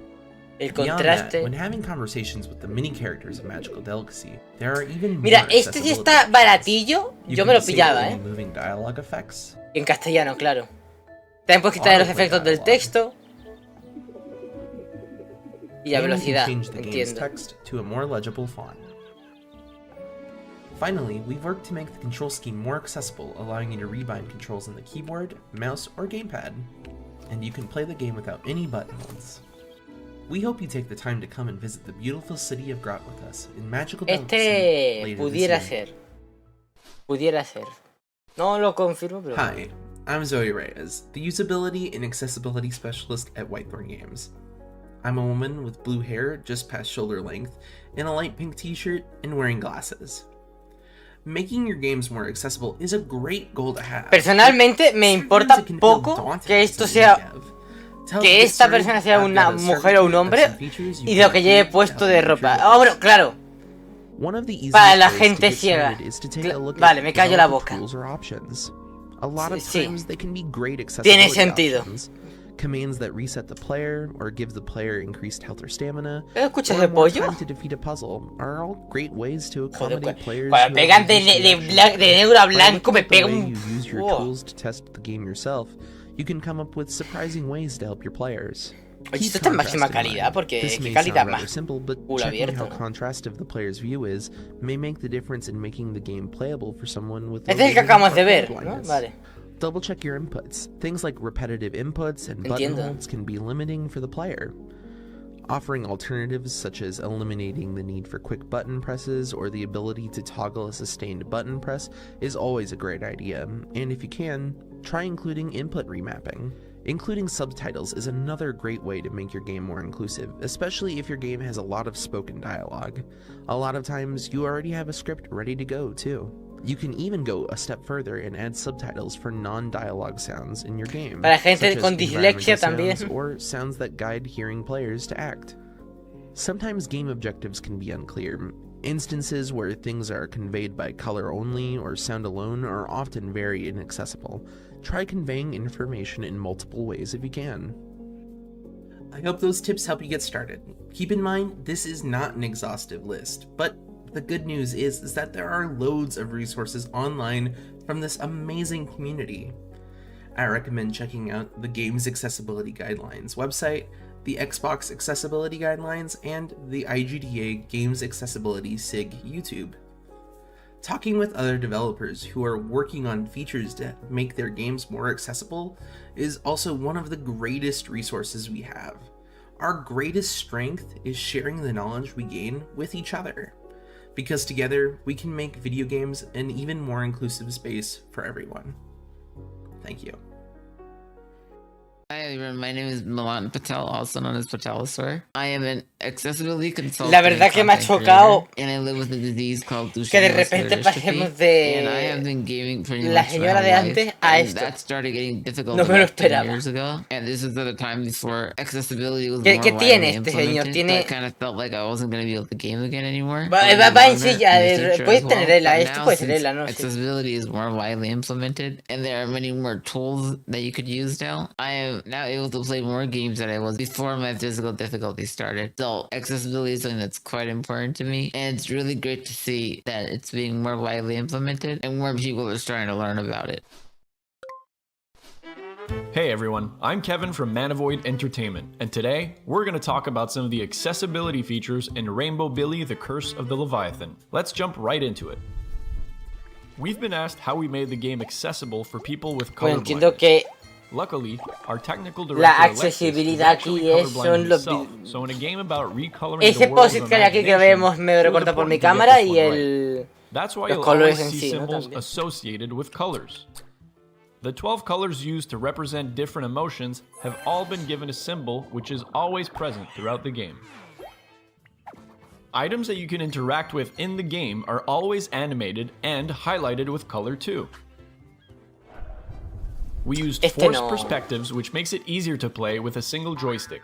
El Beyond contraste. that, when having conversations with the mini characters of Magical Delicacy, there are even Mira, more este sí está baratillo. Yo me lo pillaba, moving dialogue effects. En castellano, claro. También puedes quitar los efectos del texto. Y la velocidad, entiendo. Text to a more legible font. Finally, we've worked to make the control scheme more accessible, allowing you to rebind controls on the keyboard, mouse, or gamepad. And you can play the game without any button holds. We hope you take the time to come and visit the beautiful city of Grot with us in Magical Delicacy Pudiera ser. Pudiera ser. No lo confirmo, pero... Hi, I'm Zoe Reyes, the Usability and Accessibility Specialist at Whitethorn Games. I'm a woman with blue hair just past shoulder length, in a light pink t-shirt, and wearing glasses. Making your games more accessible is a great goal to have. Personalmente me importa poco que esto sea... Que esta persona sea una mujer o un hombre y lo que lleve puesto de ropa. Oh, bueno, claro. Para la gente ciega. Vale, me callo la boca. Sí. Tiene sentido. Commands that reset the player or give the player increased health or stamina, ¿Escuchas or el more pollo? time to defeat a puzzle are all great ways to accommodate players. Cuando pegan de negro a blanco me pega un... You use your tools to test the game yourself. You can come up with surprising ways to help your players. Oye, esto está en máxima calidad, porque qué calidad más simple, but checking how contrastive the player's view is may make the difference in making the game playable for someone with este es el que acabamos de ver, ¿no? Vale. Double check your inputs. Things like repetitive inputs and button holds can be limiting for the player. Offering alternatives such as eliminating the need for quick button presses or the ability to toggle a sustained button press is always a great idea, and if you can, try including input remapping. Including subtitles is another great way to make your game more inclusive, especially if your game has a lot of spoken dialogue. A lot of times, you already have a script ready to go, too. You can even go a step further and add subtitles for non-dialogue sounds in your game, para gente con dislexia también, or sounds that guide hearing players to act. Sometimes game objectives can be unclear. Instances where things are conveyed by color only or sound alone are often very inaccessible. Try conveying information in multiple ways if you can. I hope those tips help you get started. Keep in mind, this is not an exhaustive list, but the good news is that there are loads of resources online from this amazing community. I recommend checking out the Games Accessibility Guidelines website, the Xbox Accessibility Guidelines, and the IGDA Games Accessibility SIG YouTube. Talking with other developers who are working on features to make their games more accessible is also one of the greatest resources we have. Our greatest strength is sharing the knowledge we gain with each other, because together we can make video games an even more inclusive space for everyone. Thank you. Hi everyone, my name is Milan Patel, also known as Patelosaur. I am an accessibility consultant. La verdad que me ha chocado and I live with a disease called que de repente pasemos de and I have been gaming pretty la much señora de antes a esto. That started getting difficult no me lo about 10 esperaba. years ago, and this is at a time before accessibility was ¿Qué more tiene widely este señor? implemented. Tiene... I kind of felt like I wasn't going to be able to game again anymore. Va en silla, puedes tener ELA, esto puede ser ELA, no sé. Accessibility is more widely implemented, and there are many more tools that you could use now. I am now able to play more games than I was before my physical difficulty started. So accessibility is something that's quite important to me, and it's really great to see that it's being more widely implemented and more people are starting to learn about it. Hey everyone, I'm Kevin from Manavoid Entertainment, and today we're going to talk about some of the accessibility features in Rainbow Billy: The Curse of the Leviathan. Let's jump right into it. We've been asked how we made the game accessible for people with color blindness. Luckily, our technical director la accesibilidad aquí son los so in a game about recoloring ese post que hay aquí que vemos me recorta por mi cámara y el That's why los you'll colores always en see sí, ¿no? symbols associated with colors. The 12 colors used to represent different emotions have all been given a symbol which is always present throughout the game. Items that you can interact with in the game are always animated and highlighted with color too. We used forced perspectives, which makes it easier to play with a single joystick.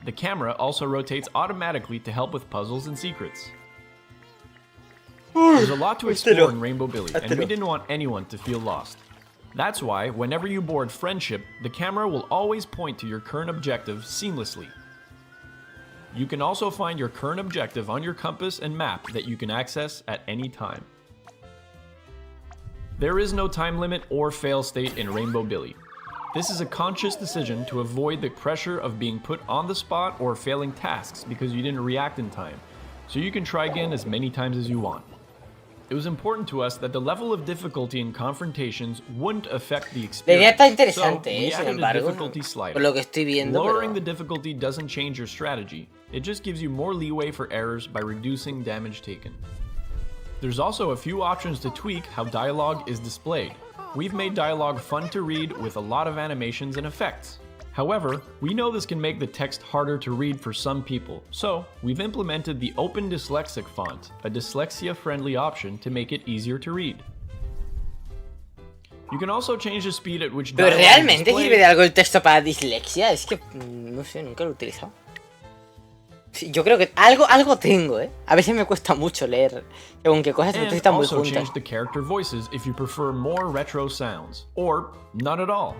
The camera also rotates automatically to help with puzzles and secrets. There's a lot to explore in Rainbow Billy, and we didn't want anyone to feel lost. That's why, whenever you board Friendship, the camera will always point to your current objective seamlessly. You can also find your current objective on your compass and map that you can access at any time. There is no time limit or fail state in Rainbow Billy. This is a conscious decision to avoid the pressure of being put on the spot or failing tasks because you didn't react in time, so you can try again as many times as you want. It was important to us that the level of difficulty in confrontations wouldn't affect the experience. La idea está interesante, so we sin added embargo, a difficulty slider. por lo que estoy viendo, Lowering pero... the difficulty doesn't change your strategy. It just gives you more leeway for errors by reducing damage taken. There's also a few options to tweak how dialogue is displayed. We've made dialogue fun to read with a lot of animations and effects. However, we know this can make the text harder to read for some people, so we've implemented the Open Dyslexic font, a dyslexia-friendly option to make it easier to read. You can also change the speed at which Pero dialogue realmente is displayed. sirve de algo el texto para dislexia, es que no sé, nunca lo he utilizado. Sí, yo creo que algo tengo, A veces me cuesta mucho leer, según qué cosas And están muy also juntas. change the character voices if you prefer more retro sounds, or none at all.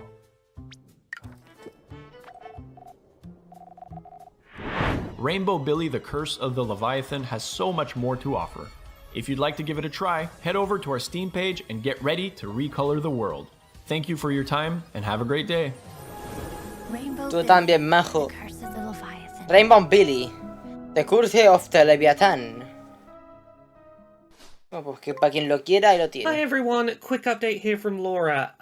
Rainbow Billy: The Curse of the Leviathan has so much more to offer. If you'd like to give it a try, head over to our Steam page and get ready to recolor the world. Thank you for your time and have a great day. Tú también, majo. Rainbow Billy. The Curse of the Leviathan. Oh, pues que para quien lo quiera, ahí lo tiene. Hi everyone, quick update here from Laura.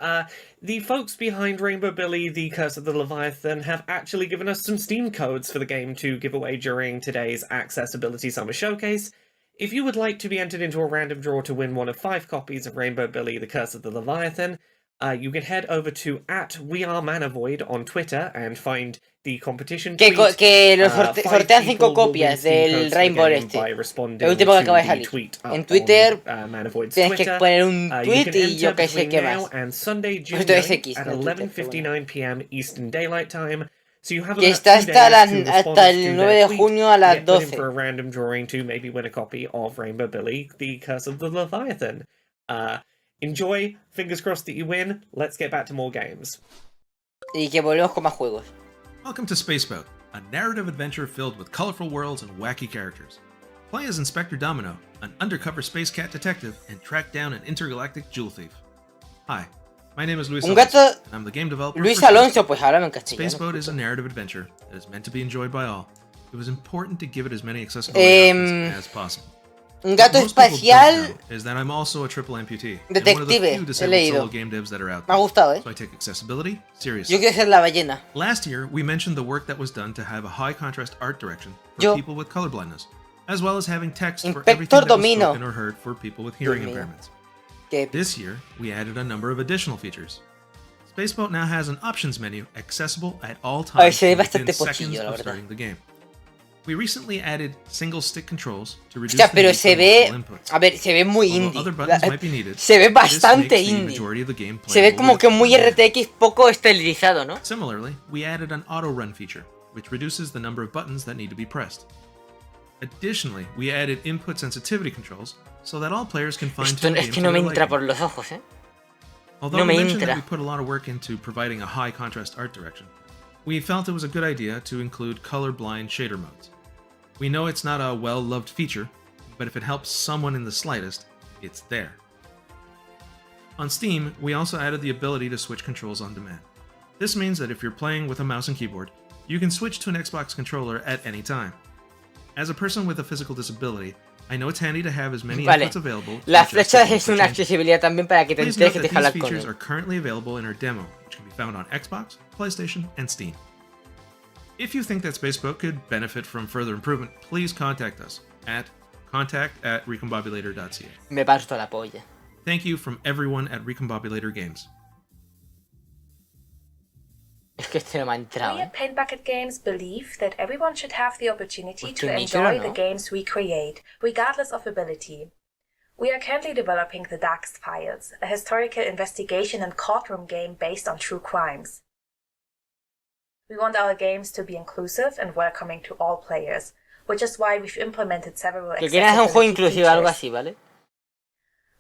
The folks behind Rainbow Billy, The Curse of the Leviathan, have actually given us some Steam codes for the game to give away during today's Accessibility Summer Showcase. If you would like to be entered into a random draw to win one of 5 copies of Rainbow Billy, The Curse of the Leviathan, you can head over to @WeAreManaVoid on Twitter and find the competition tweet. Que sortean 5 copias del Rainbow este. El último que acaba de salir. En Twitter tienes que poner un tweet y yo que sé qué más. Esto es X. At 11:59 p.m. Eastern Daylight Time. So you have que está hasta el 9 de junio a las 12. For a random drawing to maybe win a copy of Rainbow Billy, The Curse of the Leviathan. Enjoy, fingers crossed that you win. Let's get back to more games. Y que volvemos con más juegos. Welcome to Spaceboat, a narrative adventure filled with colorful worlds and wacky characters. Play as Inspector Domino, an undercover space cat detective, and track down an intergalactic jewel thief. Hi, my name is Luis Alonso, and I'm the game developer Luis for Alonso, pues háblame en castellano. Spaceboat is a narrative adventure that is meant to be enjoyed by all. It was important to give it as many accessibility options as possible. Un gato espacial. Is that I'm also a triple amputee. Detective, he leído. Game devs that are out Me ha gustado, So I take accessibility seriously. Yo quiero ser la ballena. Last year, we mentioned the work that was done to have a high contrast art direction for people with color blindness, as well as having text for everything that was spoken or heard for people with hearing impairments. This year, we added a number of additional features. Spaceboat now has an options menu accessible at all times within seconds of starting the game. We recently added single stick controls to reduce the pero need se for ve, multiple inputs. a ver, se ve muy indie. Other buttons might be needed, Se ve this bastante makes the indie. majority of the game Se ve como playable que with muy one. RTX, poco estilizado, ¿no? Similarly, we added an auto run feature, which reduces the number of buttons that need to be pressed. Additionally, we added input sensitivity controls so that all players can find Esto es que no me entra por los ojos, Although we mentioned that we put a lot of work into providing a high contrast art direction, we felt it was a good idea to include colorblind shader modes. We know it's not a well-loved feature, but if it helps someone in the slightest, it's there. On Steam, we also added the ability to switch controls on demand. This means that if you're playing with a mouse and keyboard, you can switch to an Xbox controller at any time. As a person with a physical disability, I know it's handy to have as many inputs available. Las flechas es una accesibilidad también para que te enteres que te jalan con features él. are currently available in our demo, which can be found on Xbox, PlayStation, and Steam. If you think that Spaceboat could benefit from further improvement, please contact us at contact@recombobulator.ca. Me parto la polla. Thank you from everyone at Recombobulator Games. Es que este no me ha entrado, We at Paint Bucket Games believe that everyone should have the opportunity to micro, enjoy ¿no? the games we create, regardless of ability. We are currently developing The Darkest Files, a historical investigation and courtroom game based on true crimes. We want our games to be inclusive and welcoming to all players, which is why we've implemented several Que quieras hacer un juego accessibility inclusivo, algo features. así, ¿vale?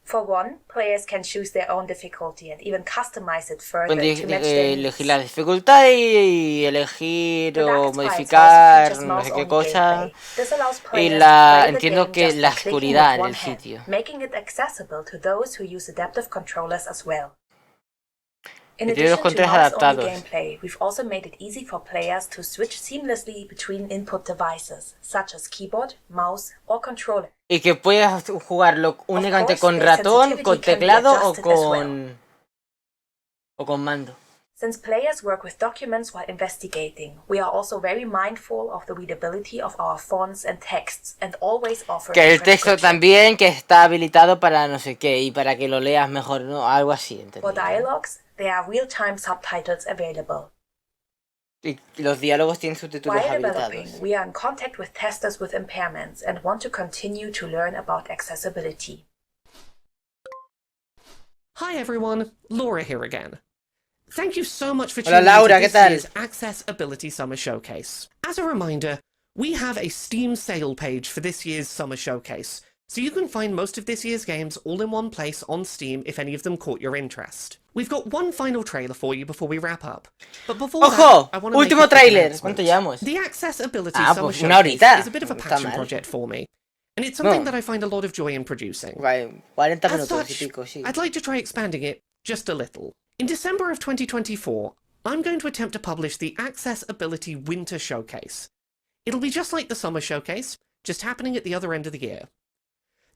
For one, players can choose their own difficulty and even customize it further Pueden to match their needs. elegir la dificultad y elegir The o Darkest Files modificar also features no sé qué mouse-only cosa. gameplay. This allows Y players to la play the entiendo game que just la by clicking oscuridad with en one el hand, sitio. making it accessible to those who use adaptive controllers as well. In Que tiene los addition to controles mouse-only adaptados. gameplay, we've also made it easy for players to switch seamlessly between input devices, such as keyboard, mouse, or controller. Y que puedas jugarlo únicamente course, con the ratón, sensitivity con can be teclado adjusted as o con mando. Since players work with documents while investigating, we are also very mindful of the readability of our fonts and texts, and always offer Que el a texto transcription. también que está habilitado para no sé qué y para que lo leas mejor, ¿no? Algo así, ¿entendés? For dialogues, there are real-time subtitles available. Y los diálogos tienen subtítulos While habilitados. developing, we are in contact with testers with impairments and want to continue to learn about accessibility. Hi everyone, Laura here again. Thank you so much for Hola, tuning Laura, into ¿qué this tal? year's Accessibility Summer Showcase. As a reminder, we have a Steam sale page for this year's Summer Showcase, so you can find most of this year's games all in one place on Steam if any of them caught your interest. We've got one final trailer for you before we wrap up. But before ¡Ojo! that, I want to Último make a quick tráiler. announcement. ¿Cuánto llevamos? The Accessibility Ah, Summer pues una Showcase horita. is a bit of a No está passion mal. project for me, and it's something No. that I find a lot of joy in producing. 40 As minutos y such, pico, sí. I'd like to try expanding it just a little. In December of 2024, I'm going to attempt to publish the Accessibility Winter Showcase. It'll be just like the summer showcase, just happening at the other end of the year.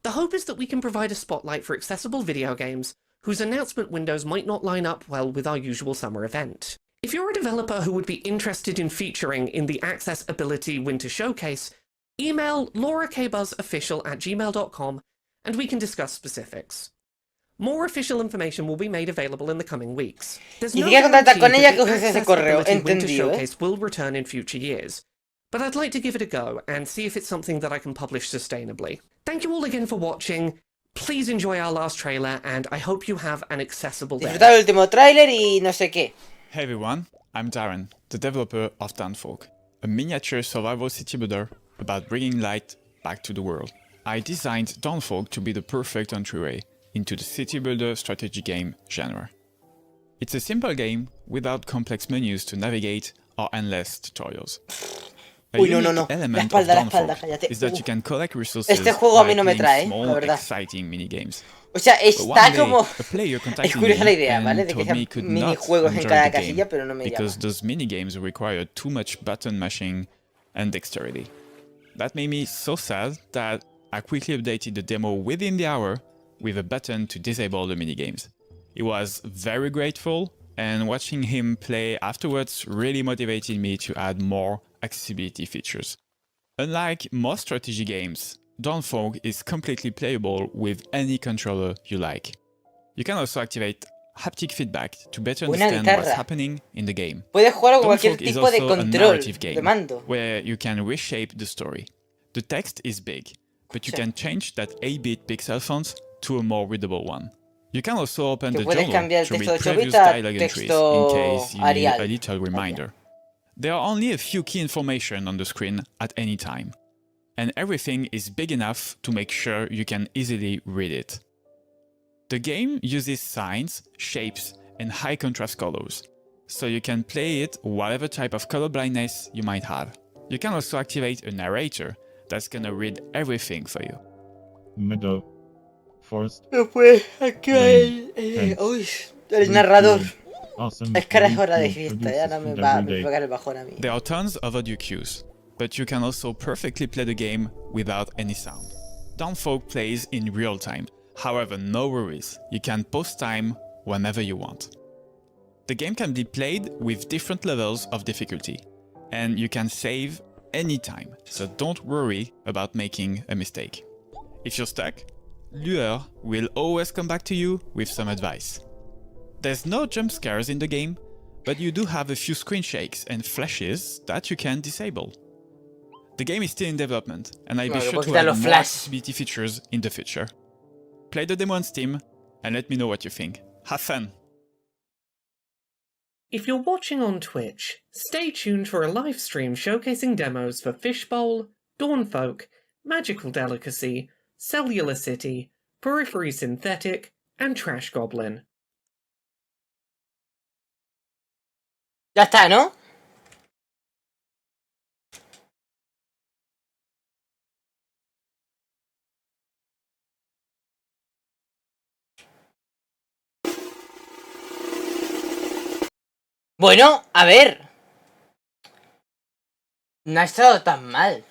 The hope is that we can provide a spotlight for accessible video games whose announcement windows might not line up well with our usual summer event. If you're a developer who would be interested in featuring in the Accessibility Winter Showcase, email laurakbuzzofficial@gmail.com and we can discuss specifics. More official information will be made available in the coming weeks. There's no guarantee that the Accessibility Winter Showcase will return in future years, but I'd like to give it a go and see if it's something that I can publish sustainably. Thank you all again for watching. Please enjoy our last trailer, and I hope you have an accessible day. Disfrutar el último tráiler y no sé qué. Hey everyone, I'm Darren, the developer of Dawnfolk, a miniature survival city builder about bringing light back to the world. I designed Dawnfolk to be the perfect entryway into the city builder strategy game genre. It's a simple game without complex menus to navigate or endless tutorials. A unique element of Dawnfolk is that you can collect resources by playing small, exciting minigames. O sea, está como... Es curiosa la idea, ¿vale? De que sean minijuegos en cada casilla, pero no me llama. Because those minigames require too much button mashing and dexterity. That made me so sad that I quickly updated the demo within the hour with a button to disable the minigames. He was very grateful, and watching him play afterwards really motivated me to add more accessibility features. Unlike most strategy games, Dawnfolk is completely playable with any controller you like. You can also activate haptic feedback to better understand what's happening in the game. Puedes jugar con cualquier Dawnfolk is tipo de also a control narrative de game mando. where you can reshape the story. The text is big, but you can change that 8-bit pixel font to a more readable one. You can also open the journal to read previous dialogue entries in case you need a little reminder. There are only a few key information on the screen at any time, and everything is big enough to make sure you can easily read it. The game uses signs, shapes, and high contrast colors, so you can play it whatever type of color blindness you might have. You can also activate a narrator that's gonna read everything for you. Meadow, forest, Después, aquí hay... Uy, el narrador. Es que ahora es hora de fiesta, ya no me va a pegar el bajón a mí. There are tons of audio cues, but you can also perfectly play the game without any sound. Dawnfolk plays in real time, however no worries, you can pause time whenever you want. The game can be played with different levels of difficulty, and you can save anytime, so don't worry about making a mistake. If you're stuck, Lueur will always come back to you with some advice. There's no jump scares in the game, but you do have a few screen shakes and flashes that you can disable. The game is still in development, and I'll be sure to add more accessibility features in the future. Play the demo on Steam, and let me know what you think. Have fun! If you're watching on Twitch, stay tuned for a live stream showcasing demos for Fishbowl, Dawnfolk, Magical Delicacy, Cellular City, Periphery Synthetic, and Trash Goblin. Ya está, ¿no? Bueno, a ver. No ha estado tan mal.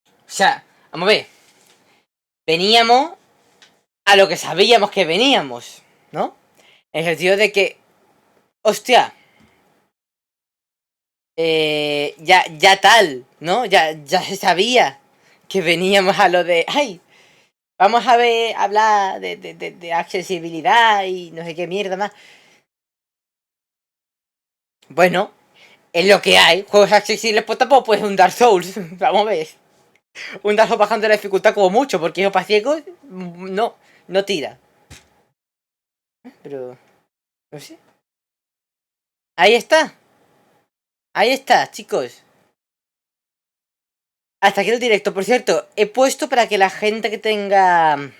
O sea, vamos a ver. Veníamos a lo que sabíamos que veníamos, ¿no? En el sentido de que... Hostia. Ya tal, ¿no? Ya se sabía que veníamos a lo de... ¡Ay! Vamos a ver, hablar de accesibilidad y no sé qué mierda más. Bueno, es lo que hay. Juegos accesibles, pues tampoco puedes un Dark Souls. Vamos a ver. Un Dark Souls bajando la dificultad como mucho, porque eso para ciegos no tira. Pero... no sé. Ahí está. Ahí está, chicos. Hasta aquí el directo. Por cierto, he puesto para que la gente que tenga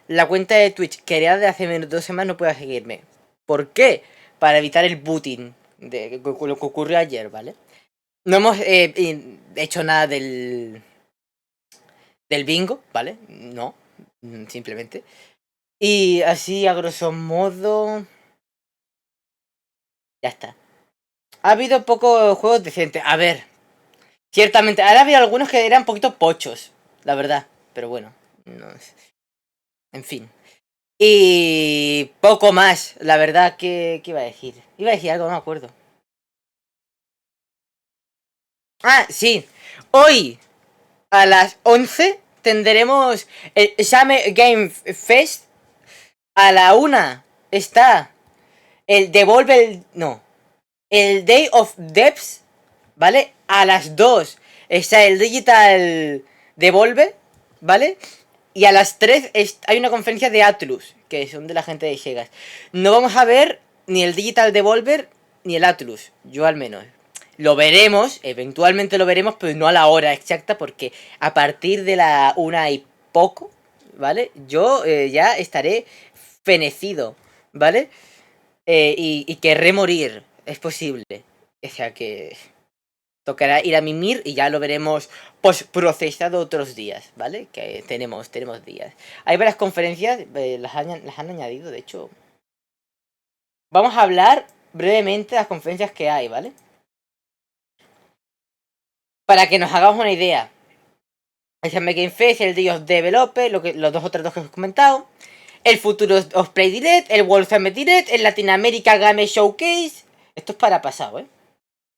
la cuenta de Twitch que era de hace menos de 2 semanas no pueda seguirme. ¿Por qué? Para evitar el booting de lo que ocurrió ayer, ¿vale? No hemos hecho nada del bingo, ¿vale? No, simplemente. Y así, a grosso modo... ya está. Ha habido pocos juegos decentes. A ver, Ciertamente, ahora había algunos que eran un poquito pochos, la verdad. Pero bueno, no. En fin. Y poco más, la verdad, ¿qué iba a decir? Iba a decir algo, no me acuerdo. Ah, sí. Hoy, a las 11, tendremos el Summer Game Fest. A la 1 está el Devolver... No. El Day of Devs, ¿vale? A las 2 está el Digital Devolver, ¿vale? Y a las 3 hay una conferencia de Atlus, que son de la gente de Sega. No vamos a ver ni el Digital Devolver ni el Atlus, yo al menos. Lo veremos, eventualmente lo veremos, pero no a la hora exacta, porque a partir de la 1 y poco, ¿vale? Yo ya estaré fenecido, ¿vale? Y querré morir, es posible. O sea que tocará ir a mimir y ya lo veremos procesado otros días, ¿vale? Que tenemos días. Hay varias conferencias, las han añadido, de hecho. Vamos a hablar brevemente de las conferencias que hay, ¿vale? Para que nos hagamos una idea. El Summer Game Fest, el Day of Developer, los otros dos que os he comentado. El Futuro of Play Direct, el World Summer Direct, el Latinoamérica Game Showcase. Esto es para pasado, ¿eh?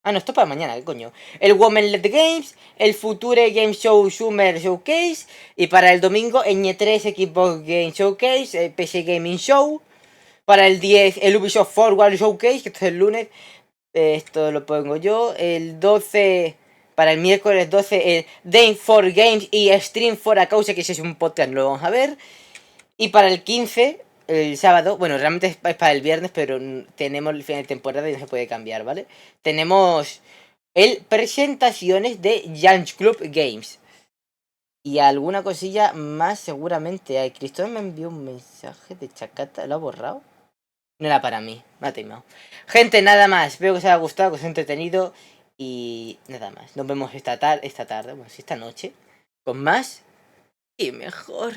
Ah, no, esto es para mañana, ¿qué coño? El Women Led Games, el Future Game Show Summer Showcase. Y para el domingo, el Ñe3 Xbox Game Showcase, el PC Gaming Show. Para el 10, el Ubisoft Forward Showcase, que esto es el lunes. Esto lo pongo yo. El 12, para el miércoles 12, el Day for Games y Stream for a Cause, que ese es un podcast, lo vamos a ver. Y para el 15, el sábado, bueno, realmente es para el viernes, pero tenemos el final de temporada y no se puede cambiar, ¿vale? Tenemos el presentaciones de Giant Club Games. Y alguna cosilla más seguramente hay. Cristóbal me envió un mensaje de chacata, ¿lo ha borrado? No era para mí, me ha timado. Gente, nada más, espero que os haya gustado, que os haya entretenido. Y nada más, nos vemos esta tarde, bueno, esta noche, con más y mejor.